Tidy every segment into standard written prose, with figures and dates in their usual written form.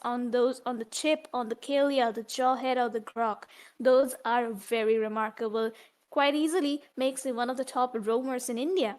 on the chip, on the Kalia, the Jawhead, or the Grok. Those are very remarkable. Quite easily makes him one of the top roamers in India.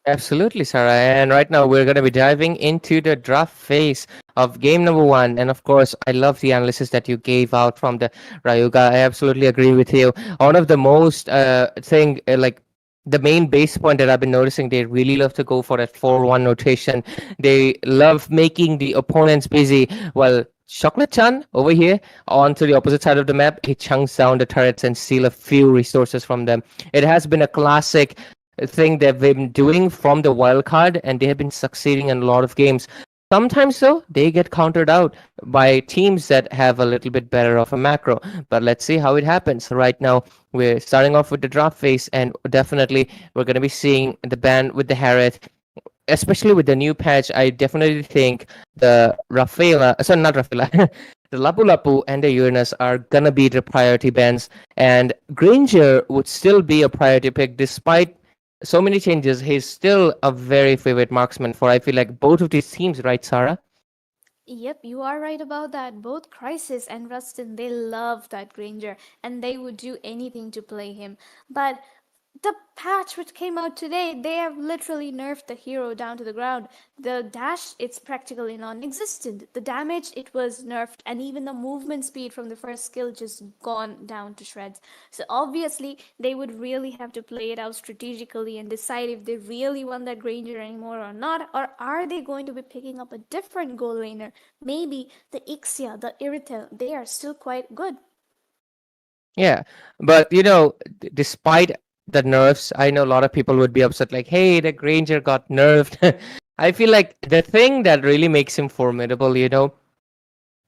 Absolutely, Sarah. And right now we're going to be diving into the draft phase of game number one. And of course, I love the analysis that you gave out from the Rayuga. I absolutely agree with you. One of the most like the main base point that I've been noticing, they really love to go for that 4-1 rotation. They love making the opponents busy. Well, Chocolate Chan over here onto the opposite side of the map, he chunks down the turrets and steal a few resources from them. It has been a classic thing they've been doing from the wild card, and they have been succeeding in a lot of games. Sometimes, though, they get countered out by teams that have a little bit better of a macro. But let's see how it happens. Right now, we're starting off with the draft phase, and definitely we're going to be seeing the ban with the Harriet, especially with the new patch. I definitely think the Rafaela, sorry, not Rafaela, the Lapu Lapu and the Uranus are gonna be the priority bans, and Granger would still be a priority pick despite so many changes. He's still a very favorite marksman for, I feel like, both of these teams, right, Sarah? Yep, you are right about that. Both Crisis and Rustin, they love that Granger, and they would do anything to play him. But the patch which came out today, they have literally nerfed the hero down to the ground. The dash, it's practically non-existent. The damage, it was nerfed, and even the movement speed from the first skill just gone down to shreds. So obviously, they would really have to play it out strategically and decide if they really want that Granger anymore or not, or are they going to be picking up a different goal laner? Maybe the Ixia, the Iritel, they are still quite good. Yeah, but despite the nerfs, I know a lot of people would be upset, like, "Hey, the Granger got nerfed." I feel like the thing that really makes him formidable,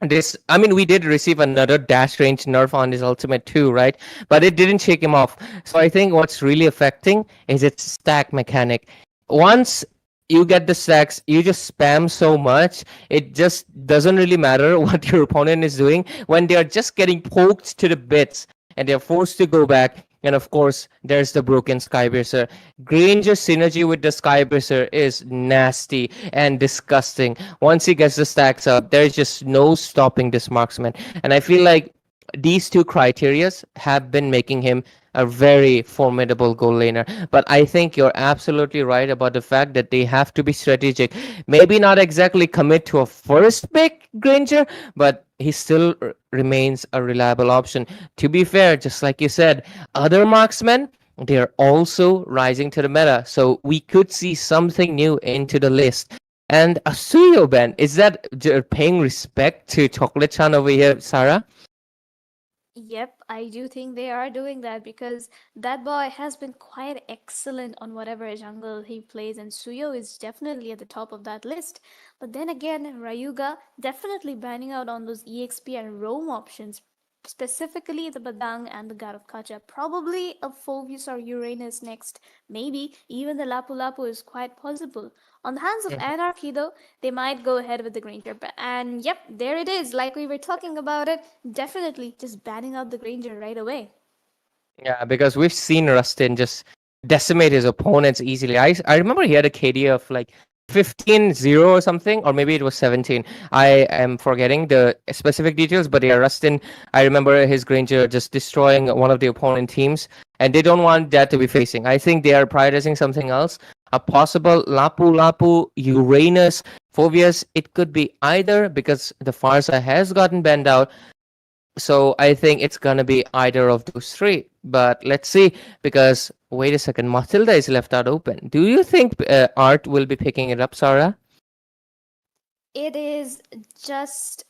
this, I mean, we did receive another dash range nerf on his ultimate too, right? But it didn't shake him off. So I think what's really affecting is its stack mechanic. Once you get the stacks, you just spam so much, it just doesn't really matter what your opponent is doing when they are just getting poked to the bits and they're forced to go back. And of course, there's the broken Skybracer. Granger's synergy with the Skybracer is nasty and disgusting. Once he gets the stacks up, there's just no stopping this marksman. And I feel like these two criterias have been making him a very formidable goal laner. But I think you're absolutely right about the fact that they have to be strategic. Maybe not exactly commit to a first pick Granger, but he still remains a reliable option. To be fair, just like you said, other marksmen, they're also rising to the meta. So we could see something new into the list. And Asuyo Ben, is that paying respect to Chocolate Chan over here, Sarah? Yep, I do think they are doing that because that boy has been quite excellent on whatever jungle he plays, and Suyo is definitely at the top of that list. But then again, Rayuga definitely banning out on those EXP and roam options, specifically the Badang and the God of Kacha. Probably a Phoebus or Uranus next. Maybe even the Lapu Lapu is quite possible. On the hands of Anarchy, though, they might go ahead with the Granger. And yep, there it is. Like we were talking about it, definitely just banning out the Granger right away. Yeah, because we've seen Rustin just decimate his opponents easily. I remember he had a KD of like 15-0 or something, or maybe it was 17. I am forgetting the specific details, but yeah, Rustin, I remember his Granger just destroying one of the opponent teams, and they don't want that to be facing. I think they are prioritizing something else. A possible Lapu Lapu, Uranus, Phobias. It could be either because the Farsa has gotten banned out, so I think it's gonna be either of those three. But let's see, because wait a second, Matilda is left out open. Do you think Art will be picking it up, Sarah? It is just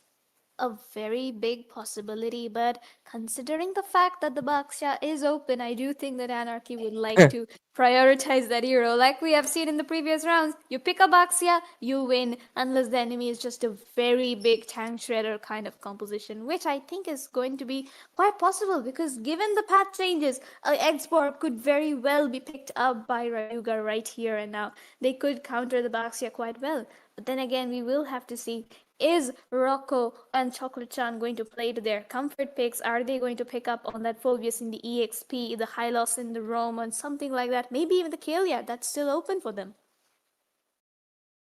a very big possibility, but considering the fact that the Baxia is open, I do think that Anarchy would like to prioritize that hero. Like we have seen in the previous rounds, you pick a Baxia, you win, unless the enemy is just a very big tank shredder kind of composition, which I think is going to be quite possible because given the path changes, Export could very well be picked up by Rayuga right here and now. They could counter the Baxia quite well. But then again, we will have to see, is Rocco and Chocolate Chan going to play to their comfort picks? Are they going to pick up on that Phobius in the EXP, the Hylos in the Rome, and something like that? Maybe even the Kalia, that's still open for them.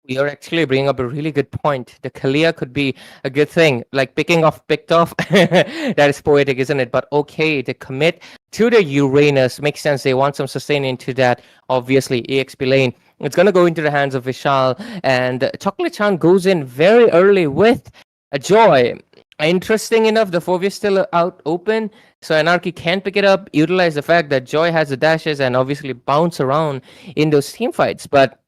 You're actually bringing up a really good point. The Kalia could be a good thing, like picked off. That is poetic, isn't it? But okay, to commit to the Uranus makes sense. They want some sustain into that. Obviously, EXP lane. It's gonna go into the hands of Vishal, and Chocolate Chan goes in very early with a Joy. Interesting enough, the Fovia is still out open, so Anarchy can pick it up, utilize the fact that Joy has the dashes, and obviously bounce around in those team fights. But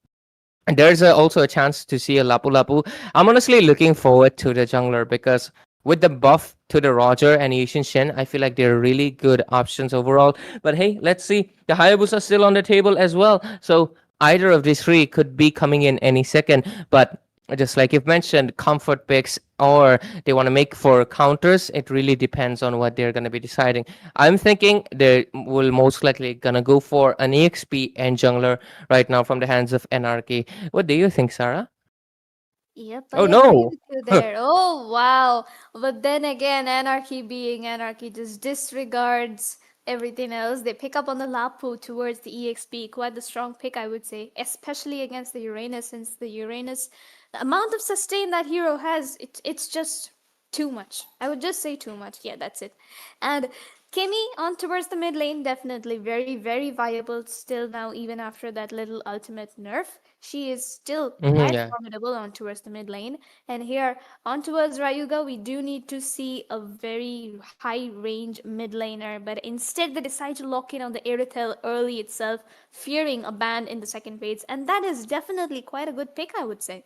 there's also a chance to see a Lapu Lapu. I'm honestly looking forward to the jungler because with the buff to the Roger and Yushin Shen, I feel like they're really good options overall. But hey, let's see. The Hayabusa still on the table as well. So either of these three could be coming in any second. But just like you've mentioned, comfort picks or they want to make for counters, it really depends on what they're going to be deciding. I'm thinking they will most likely going to go for an EXP and jungler right now from the hands of Anarchy. What do you think, Sarah? Yep, I Oh agree no. with you there. Oh, wow. But then again, Anarchy being Anarchy just disregards everything else. They pick up on the Lapu towards the EXP. Quite the strong pick, I would say, especially against the Uranus, since the Uranus, the amount of sustain that hero has, it's just too much. I would just say too much. Yeah, that's it. And Kimmy on towards the mid lane, definitely very, very viable still now, even after that little ultimate nerf. She is still quite Yeah. formidable on towards the mid lane. And here on towards Rayuga, we do need to see a very high range mid laner, but instead they decide to lock in on the Aerithel early itself, fearing a ban in the second phase. And that is definitely quite a good pick, I would say.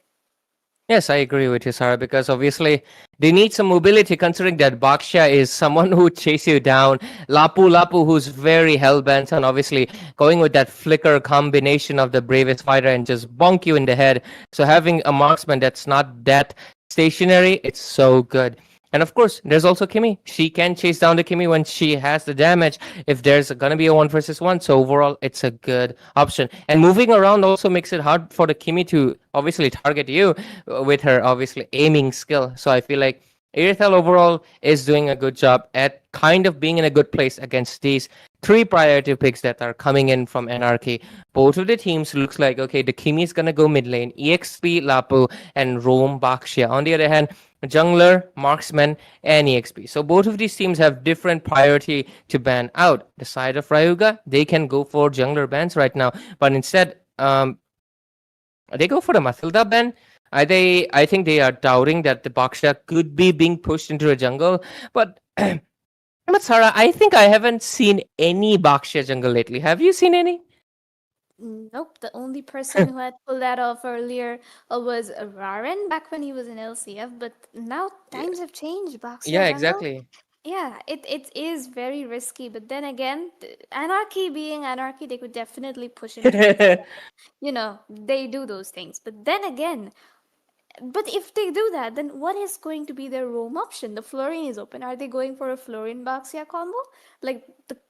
Yes, I agree with you, Sarah, because obviously they need some mobility considering that Baksha is someone who would chase you down. Lapu Lapu, who's very hellbent, and obviously going with that flicker combination of the bravest fighter and just bonk you in the head. So having a marksman that's not that stationary, it's so good. And of course, there's also Kimmy. She can chase down the Kimmy when she has the damage if there's gonna be a one versus one. So overall, it's a good option. And moving around also makes it hard for the Kimmy to obviously target you with her obviously aiming skill. So I feel like Irithel overall is doing a good job at kind of being in a good place against these three priority picks that are coming in from Anarchy. Both of the teams looks like okay, the Kimi is gonna go mid lane, EXP Lapu and Rome Bakshia. On the other hand, jungler, marksman, and EXP. So both of these teams have different priority to ban out. The side of Ryuga, they can go for jungler bans right now, but instead, they go for the Matilda ban. I think they are doubting that the Baksha could be being pushed into the jungle. But, but Sarah, I think I haven't seen any Baksha jungle lately. Have you seen any? Nope, the only person who had pulled that off earlier was Raren back when he was in LCF, but now Yeah, times have changed. Baxia yeah, jungle? exactly. Yeah, it is very risky, but then again, Anarchy being Anarchy, they could definitely push into it. They do those things. But then again, but if they do that, then what is going to be their roam option? The Florian is open. Are they going for a Florian Baxia combo? Like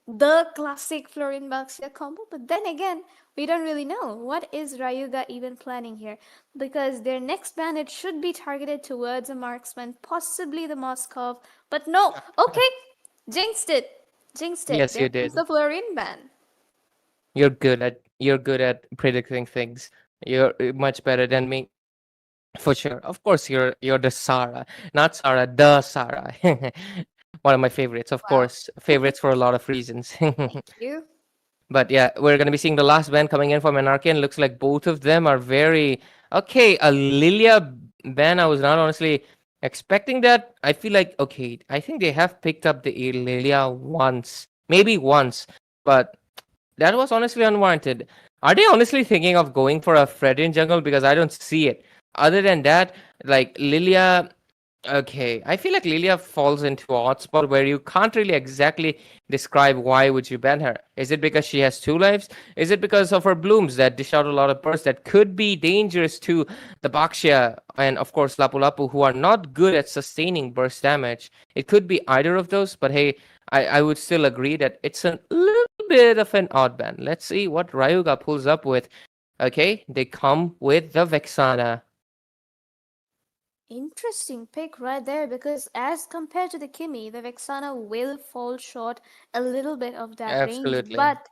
the classic Florian Baxia combo? But then again, we don't really know. What is Rayuga even planning here? Because their next bandit should be targeted towards a marksman, possibly the Moskov. But no! Okay! Jinxed it! Jinxed it. Yes, There you comes did. the Florian ban. You're good at predicting things. You're much better than me. For sure. Of course, you're the Sarah, not Sarah, the Sarah. One of my favorites, of Wow. course. Favorites for a lot of reasons. Thank you. But yeah, we're gonna be seeing the last band coming in from Anarchy, and looks like both of them are very okay. A Lilia band, I was not honestly expecting that. I feel like okay, I think they have picked up the Lilia once, maybe once, but that was honestly unwarranted. Are they honestly thinking of going for a Fred in jungle? Because I don't see it. Other than that, like Lilia, okay, I feel like Lilia falls into a hot spot where you can't really exactly describe why would you ban her. Is it because she has two lives? Is it because of her blooms that dish out a lot of burst that could be dangerous to the Bakshia and of course Lapu Lapu who are not good at sustaining burst damage? It could be either of those, but hey, I would still agree that it's a little bit of an odd ban. Let's see what Ryuga pulls up with. Okay, they come with the Vexana. Interesting pick right there because as compared to the Kimi, the Vexana will fall short a little bit of that range. Absolutely. But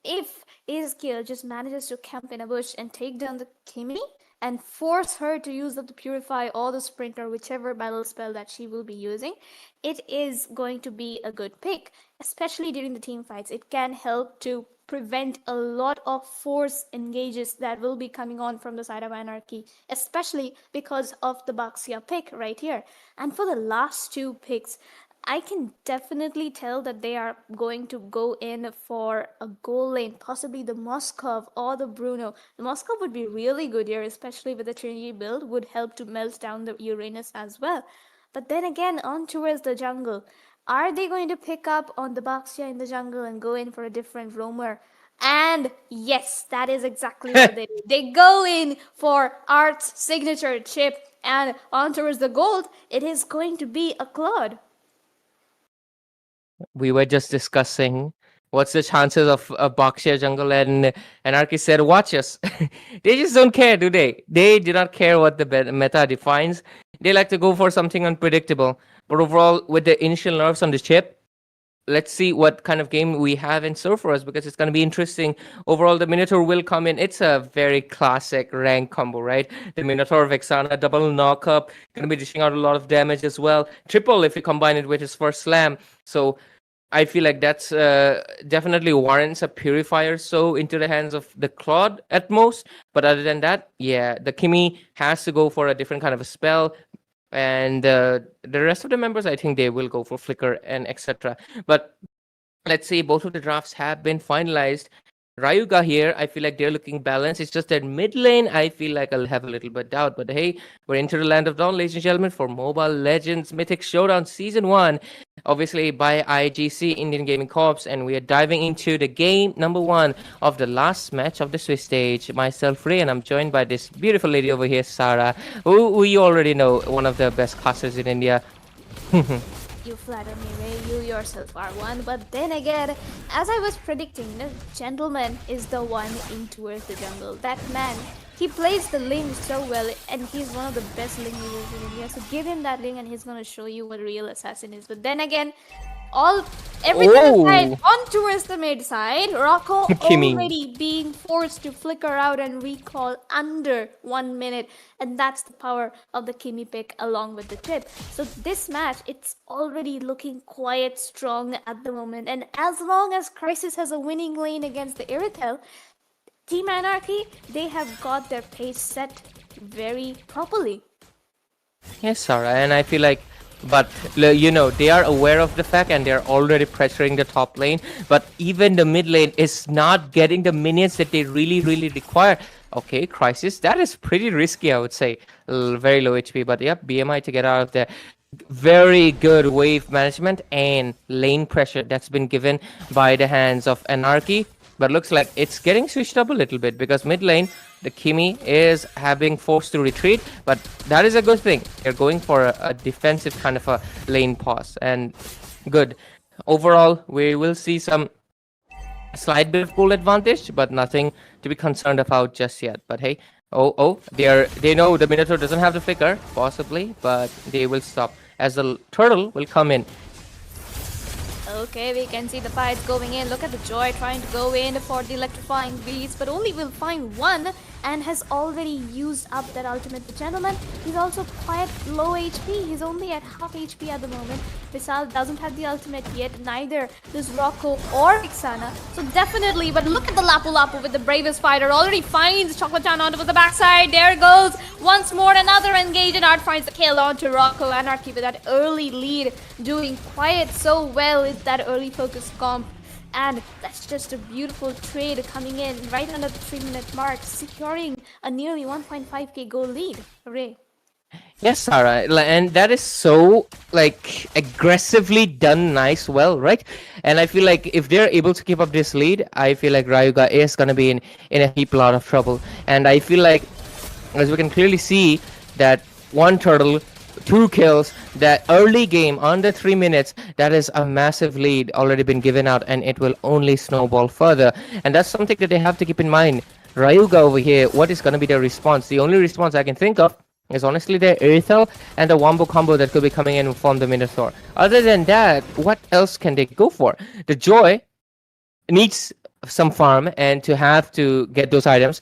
if Ezekiel just manages to camp in a bush and take down the Kimi, and force her to use the Purify or the Sprint or whichever battle spell that she will be using, it is going to be a good pick, especially during the team fights. It can help to prevent a lot of force engages that will be coming on from the side of Anarchy, especially because of the Baxia pick right here. And for the last two picks, I can definitely tell that they are going to go in for a goal lane, possibly the Moskov or the Bruno. The Moskov would be really good here, especially with the Trinity build, would help to melt down the Uranus as well. But then again, on towards the jungle, are they going to pick up on the Baxia in the jungle and go in for a different roamer? And yes, that is exactly what they do. They go in for Art's signature chip, and on towards the gold, it is going to be a Claude. We were just discussing what's the chances of a Boxia jungle, and Anarchy said, watch us. They just don't care, do they? They do not care what the meta defines. They like to go for something unpredictable. But overall, with the initial nerfs on the chip, let's see what kind of game we have in store for us, because it's going to be interesting. Overall, the Minotaur will come in. It's a very classic rank combo, right? The Minotaur Vexana, double knock up, going to be dishing out a lot of damage as well. Triple if you combine it with his first slam. So I feel like that's definitely warrants a purifier so into the hands of the Claude at most. But other than that, yeah, the Kimi has to go for a different kind of a spell. And the rest of the members, I think they will go for Flicker and etc. But let's see, both of the drafts have been finalized. Rayuga here, I feel like they're looking balanced. It's just that mid lane, I feel like I'll have a little bit doubt. But hey, we're into the land of dawn, ladies and gentlemen, for Mobile Legends Mythic Showdown Season 1. Obviously by IGC, Indian Gaming Corps. And we are diving into the game number 1 of the last match of the Swiss stage. Myself, Ray, and I'm joined by this beautiful lady over here, Sarah, who you already know, one of the best casters in India. You flatter me, Ray. You yourself are one. But then again, as I was predicting, the gentleman is the one in towards the jungle. That man, he plays the link so well, and he's one of the best link users in India. So give him that link, and he's gonna show you what a real assassin is. But then again, everything aside, Oh, on towards the mid side, Rocco Kimi. already being forced to flicker out and recall under 1 minute, and that's the power of the Kimi pick along with the chip. So this match, it's already looking quite strong at the moment, and as long as Crisis has a winning lane against the Iritel, Team Anarchy, they have got their pace set very properly. Yes, Sarah, and I feel like, but you know, they are aware of the fact and they're already pressuring the top lane. But even the mid lane is not getting the minions that they really, really require. Okay, Crisis, that is pretty risky, I would say. Very low HP, but yep, BMI to get out of there. Very good wave management and lane pressure that's been given by the hands of Anarchy. But looks like it's getting switched up a little bit, because mid lane, the Kimi is having forced to retreat, but that is a good thing. They're going for a defensive kind of a lane pause, and good. Overall, we will see some slight bit of pool advantage, but nothing to be concerned about just yet. But hey, they know the Minotaur doesn't have the flicker, possibly, but they will stop as the turtle will come in. Okay, we can see the fights going in. Look at the Joy trying to go in for the electrifying beats, but only will find one and has already used up that ultimate. The gentleman, he's also quite low HP. He's only at half HP at the moment. Visal doesn't have the ultimate yet, neither does Rocco or Ixana. So definitely, but look at the Lapu Lapu with the bravest fighter. Already finds Chocolate-chan onto the backside. There goes once more another engage, and Art finds the kill onto Rocco. Anarchy with that early lead, doing quite so well with that early focus comp. And that's just a beautiful trade coming in right under the 3-minute mark, securing a nearly 1.5k goal lead. Hooray. Yes, Sarah, and that is so like aggressively done, well, right? And I feel like if they're able to keep up this lead, I feel like Rayuga is gonna be in a heap lot of trouble. And I feel like, as we can clearly see, that one turtle, 2 kills, that early game under 3 minutes, that is a massive lead already been given out, and it will only snowball further. And that's something that they have to keep in mind. Rayuga over here, what is gonna be their response? The only response I can think of is honestly the Earthel and the Wombo combo that could be coming in from the Minotaur. Other than that, what else can they go for? The Joy needs some farm and to have to get those items.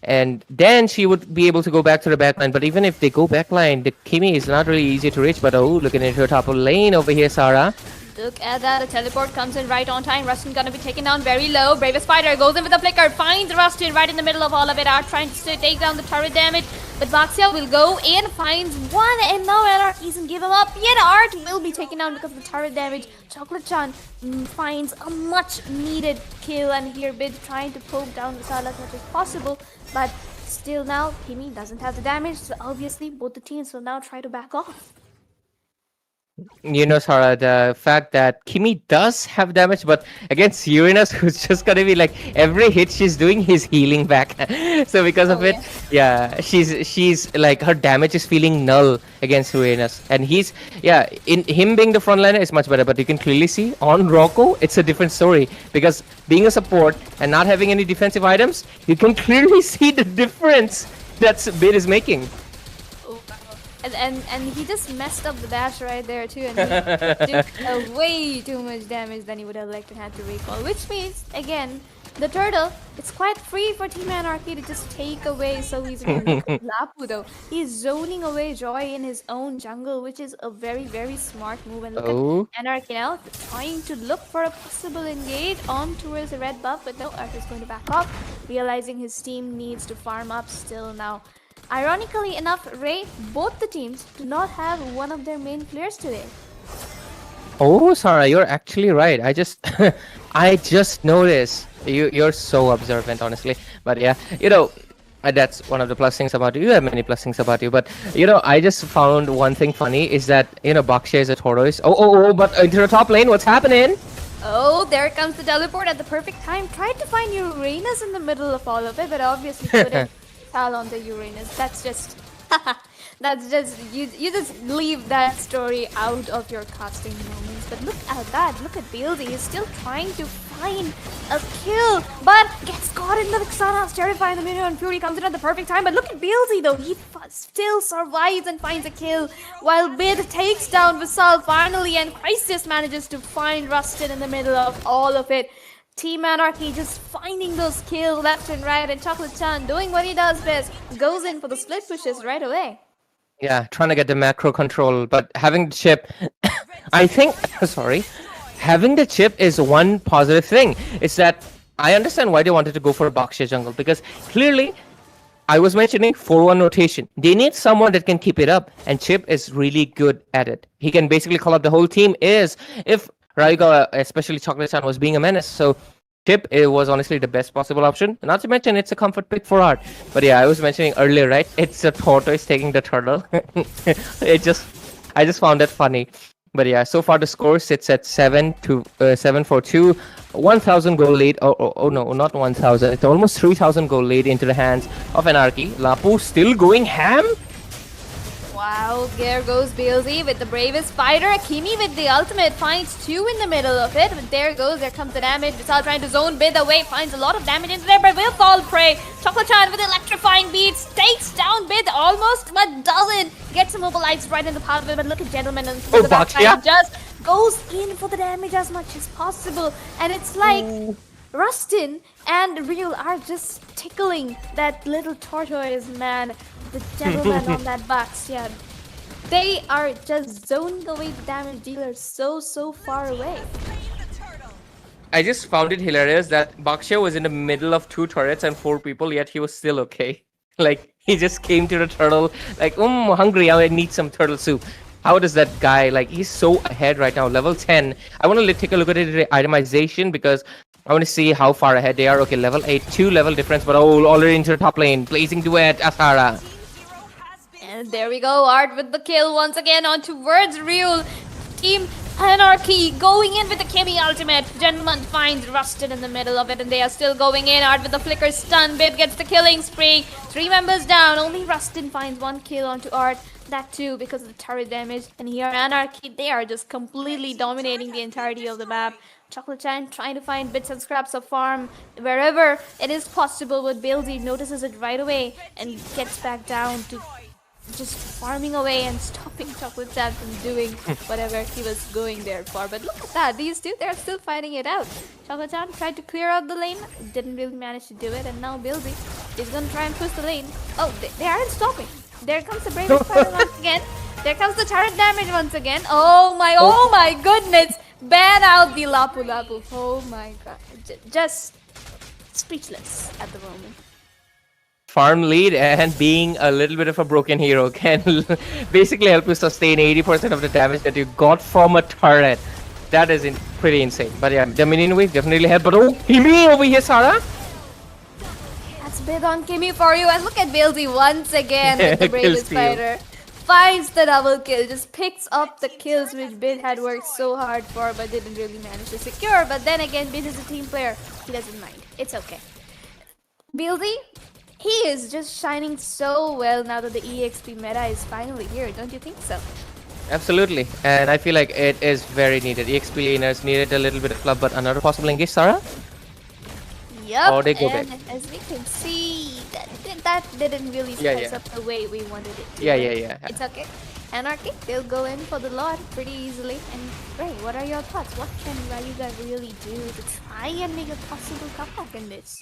and then she would be able to go back to the backline. But even if they go backline, the Kimi is not really easy to reach. But oh, looking into her top of lane over here, Sarah. Look at that, a teleport comes in right on time. Rustin gonna be taken down very low. Bravest Spider goes in with a flicker, finds Rustin right in the middle of all of it. Are trying to take down the turret damage, but Baxia will go in, finds one, and now Anarchy doesn't give him up. Yet Art will be taken down because of the turret damage. Chocolate-chan finds a much needed kill, and here Bid trying to poke down Visal as much as possible, but still now Kimi doesn't have the damage, so obviously both the teams will now try to back off. You know, Sarah, the fact that Kimi does have damage, but against Uranus, who's just gonna be like every hit she's doing, he's healing back. So because of it, yeah, she's like her damage is feeling null against Uranus, and in him being the frontliner is much better. But you can clearly see on Rocco, it's a different story because being a support and not having any defensive items, you can clearly see the difference that Bid is making. And he just messed up the dash right there too, and he did way too much damage than he would have liked and had to recall. Which means, again, the turtle, it's quite free for Team Anarchy to just take away so easily. Look at Lapu though. He's zoning away Joy in his own jungle, which is a very, very smart move. And look at Anarchy now trying to look for a possible engage on towards the red buff, but no, Earth is going to back off, realizing his team needs to farm up still now. Ironically enough, Ray, both the teams do not have one of their main players today. Oh, Sarah, you're actually right. I just, I just noticed. You're so observant, honestly. But yeah, that's one of the plus things about you. You have many plus things about you. But I just found one thing funny is that Baksha is a tortoise. Oh! But into the top lane, what's happening? Oh, there comes the teleport at the perfect time. Tried to find Uranus in the middle of all of it, but obviously couldn't. On the Uranus. That's just you just leave that story out of your casting moments. But look at that, look at Beelzy. He's still trying to find a kill, but gets caught in the Xana's terrifying the Minion, and Fury comes in at the perfect time. But look at Beelzy though, he still survives and finds a kill, while Bid takes down Visal finally, and Crisis manages to find Rustin in the middle of all of it. Team Anarchy just finding those kills left and right, and Chocolate-chan doing what he does best, goes in for the split pushes right away. Yeah, trying to get the macro control, but having the chip, I think, sorry, having the chip is one positive thing. It's that I understand why they wanted to go for a Baksha jungle, because clearly, I was mentioning 4-1 rotation. They need someone that can keep it up, and Chip is really good at it. He can basically call up the whole team if Rayuga, especially Chocolate-chan, was being a menace. So Chip was honestly the best possible option. Not to mention, it's a comfort pick for Art. But yeah, I was mentioning earlier, right? It's a tortoise taking the turtle. I just found that funny. But yeah, so far the score sits at 7-4-2. 1,000 goal lead. Oh no, not 1,000. It's almost 3,000 goal lead into the hands of Anarchy. Lapu still going ham. Wow, there goes Beelzy with the bravest fighter. Kimi with the ultimate finds two in the middle of it. But there comes the damage. Visal trying to zone Bid away, finds a lot of damage into there, but will fall prey. Chocolate-chan with electrifying beats, takes down Bid almost, but doesn't. Gets immobilized right in the path of it, but look at Gentleman and the backside just goes in for the damage as much as possible. And it's like Rustin and Real are just tickling that little tortoise man. The gentleman on that box, yeah. They are just zoning away the damage dealers so far away. I just found it hilarious that Baksha was in the middle of 2 turrets and 4 people, yet he was still okay. Like, he just came to the turtle, like, hungry, I need some turtle soup. How does that guy, like, he's so ahead right now, level 10. I want to take a look at the itemization because I want to see how far ahead they are. Okay, level 8, 2 level difference, but already into the top lane. Blazing Duet, Asara. And there we go, Art with the kill once again on towards Real. Team Anarchy going in with the Kimi ultimate. Gentleman finds Rusted in the middle of it, and they are still going in. Art with the flicker stun. Bid gets the killing spree. 3 members down. Only Rustin finds 1 kill onto Art. That too because of the turret damage. And here Anarchy, they are just completely dominating the entirety of the map. Chocolate-chan trying to find bits and scraps of farm wherever it is possible, but Beelzy notices it right away and gets back down to just farming away and stopping Chocolate-chan from doing whatever he was going there for. But look at that, these two, they're still fighting it out. Chocolate-chan tried to clear out the lane, didn't really manage to do it, and now Beelzy He's gonna try and push the lane. Oh, they aren't stopping. There comes the Bravest Spider once again. There comes the turret damage once again. Oh my goodness. Ban out the Lapu Lapu. Oh my god. Just speechless at the moment. Farm lead and being a little bit of a broken hero can basically help you sustain 80% of the damage that you got from a turret. That is pretty insane. But yeah, the minion wave definitely helped. But oh, Himi over here, Sarah. That's big on Kimmy for you. And look at Bailey once again with the Bravest steal. Spider. Finds the double kill. Just picks up the kills which Bid had worked so hard for but didn't really manage to secure. But then again, Bid is a team player. He doesn't mind. It's okay. Bailey, he is just shining so well now that the EXP meta is finally here. Don't you think so? Absolutely. And I feel like it is very needed. EXP laners needed a little bit of club, but another possible engage, Sarah? Yup, Or they go and back. as we can see, that didn't really spice up the way we wanted it to. Yeah. It's okay. Anarchy, they'll go in for the Lord pretty easily. And Ray, what are your thoughts? What can Rayuga really do to try and make a possible comeback in this?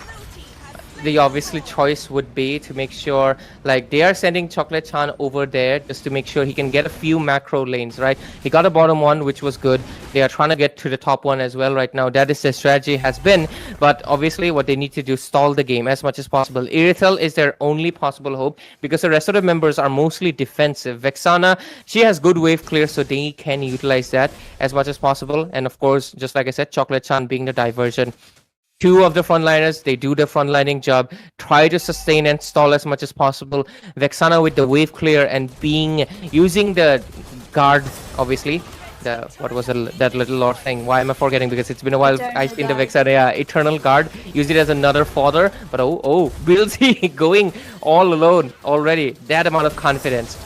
The obviously choice would be to make sure, like, they are sending Chocolate Chan over there just to make sure he can get a few macro lanes, right? He got a bottom one, which was good. They are trying to get to the top one as well right now. That is their strategy has been. But obviously what they need to do is stall the game as much as possible. Irithel is their only possible hope because the rest of the members are mostly defensive. Vexana, she has good wave clear, so they can utilize that as much as possible. And of course, just like I said, Chocolate Chan being the diversion. Two of the frontliners, they do the frontlining job, try to sustain and stall as much as possible. Vexana with the wave clear and using the guard, obviously. What was that little lore thing? Why am I forgetting? Because it's been a while I've seen the Vexana. Yeah, Eternal Guard. Use it as another fodder. But oh, Bilzy going all alone already. That amount of confidence.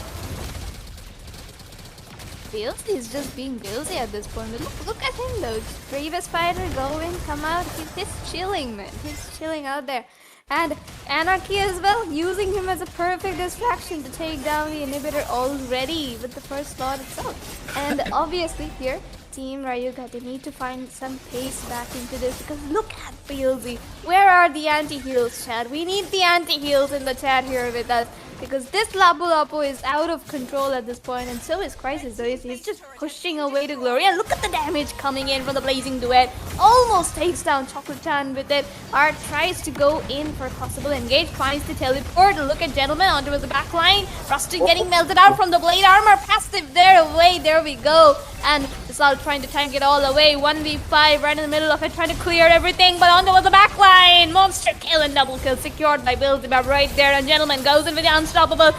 Bilzy is just being Bilzy at this point. But look at him though. Bravest Spider, go in, come out. He's chilling, man. He's chilling out there. And Anarchy as well, using him as a perfect distraction to take down the inhibitor already with the first slot itself. And obviously here, Team Rayuga, they need to find some pace back into this because look at Bilzy. Where are the anti-heals, Chad? We need the anti-heals in the chat here with us. Because this Lapu Lapu is out of control at this point, and so is Crisis. Though he's just pushing away to Glory. And look at the damage coming in from the Blazing Duet. Almost takes down Chocolate Chan with it. Art tries to go in for a possible engage, finds the teleport. Look at Gentleman onto the back line. Rusted getting melted out from the Blade Armor. Passive there away. There we go. And Assault trying to tank it all away. 1v5 right in the middle of it, trying to clear everything. But onto the back line. Monster kill and double kill secured by Bilzibab right there. And Gentleman goes in with the unstoppable.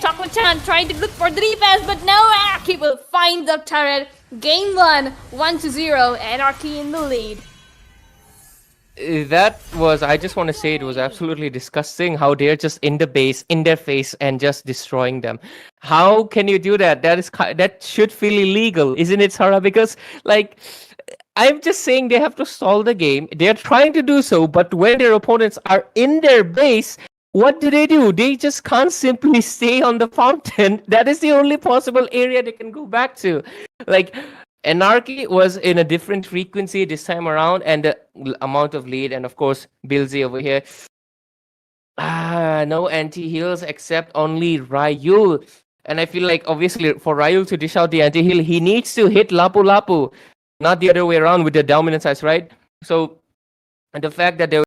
Chocolate Chan trying to look for the defense, but no, Anarchy will find the turret. Game 1, 1-0. Anarchy in the lead. That was, I just want to say, it was absolutely disgusting how they're just in the base, in their face, and just destroying them. How can you do that? That should feel illegal, isn't it, Sarah? Because, like, I'm just saying they have to stall the game. They're trying to do so, but when their opponents are in their base, what do? They just can't simply stay on the fountain. That is the only possible area they can go back to. Like, Anarchy was in a different frequency this time around, and the amount of lead, and of course, Bilzy over here. No anti-heals except only Rayul. And I feel like, obviously, for Rayul to dish out the anti-heal, he needs to hit Lapu Lapu, not the other way around with the dominant size, right? So, and the fact that they